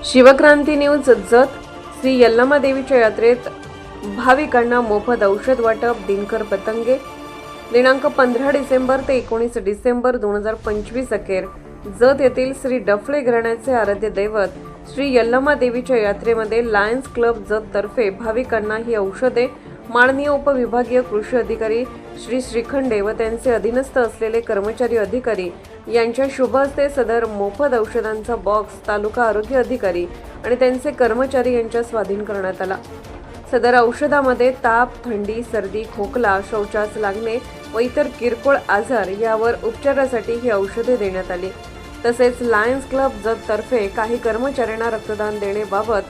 Shivkranti news Jat. Shri Yallamma देवीच्या यात्रेत भाविकांना मोफत औषध वाटप. दिनकर पतंगे. दिनांक 15 डिसेंबर ते 19 डिसेंबर 2025 अखेर जत येथील श्री डफळे घराण्याचे आराध्य दैवत श्री यल्लमा देवीच्या यात्रेमध्ये लायन्स क्लब जत तर्फे भाविकांना ही औषधे माननीय उपविभागीय कृषी अधिकारी श्री श्रीखंडे व त्यांचे अधीनस्थ असलेले कर्मचारी अधिकारी यांच्या शुभ हस्ते सदर मोफत औषधांचा बॉक्स तालुका आरोग्य अधिकारी आणि त्यांचे कर्मचारी यांच्या स्वाधीन करण्यात आला. सदर औषधामध्ये ताप, थंडी, सर्दी, खोकला, शौचास लागणे व इतर किरकोळ आजार यावर उपचारासाठी ही औषधे देण्यात आली. तसेच लायन्स क्लब जत तर्फे काही कर्मचाऱ्यांना रक्तदान देण्याबाबत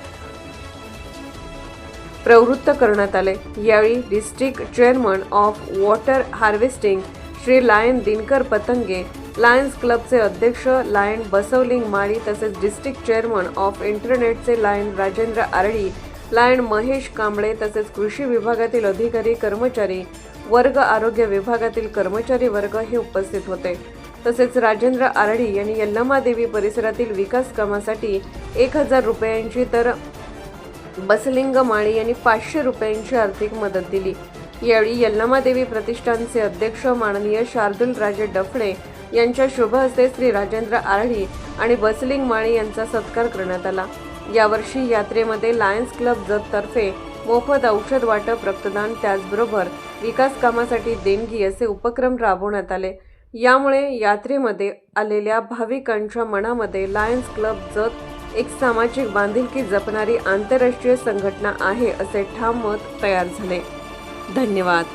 प्रवृत्त करण्यात आले. यावेळी district chairman of water harvesting Shri Lion Dinkar Patange, Lions क्लबचे अध्यक्ष लायन बसवलिंग माळी तसेच डिस्ट्रिक्ट चेअरमन ऑफ इंटरनेटचे लायन राजेंद्र आरडी, लायन महेश कांबळे तसेच कृषी विभागातील अधिकारी कर्मचारी वर्ग, आरोग्य विभागातील कर्मचारी वर्ग हे उपस्थित होते. तसेच राजेंद्र आरडी यांनी यल्लमा देवी परिसरातील विकास कामासाठी 1000 रुपयांची तर बसलिंग माळी यांनी 500 रुपयांची आर्थिक मदत दिली. यावेळी यल्लमा देवी प्रतिष्ठानचे अध्यक्ष माननीय शार्दूल राजे डफळे यांच्या शुभ हस्ते श्री राजेंद्र आरडी आणि बसलिंग माळी यांचा सत्कार करण्यात आला. यावर्षी यात्रेमध्ये लायन्स क्लब जत तर्फे मोफत औषध वाटप, रक्तदान त्याचबरोबर विकास कामासाठी देणगी असे उपक्रम राबवण्यात आले. यामुळे यात्रेमध्ये आलेल्या भाविकांच्या मनामध्ये लायन्स क्लब जत एक सामाजिक बांधिलकी जपणारी आंतरराष्ट्रीय संघटना आहे असे ठाम मत तयार झाले. धन्यवाद.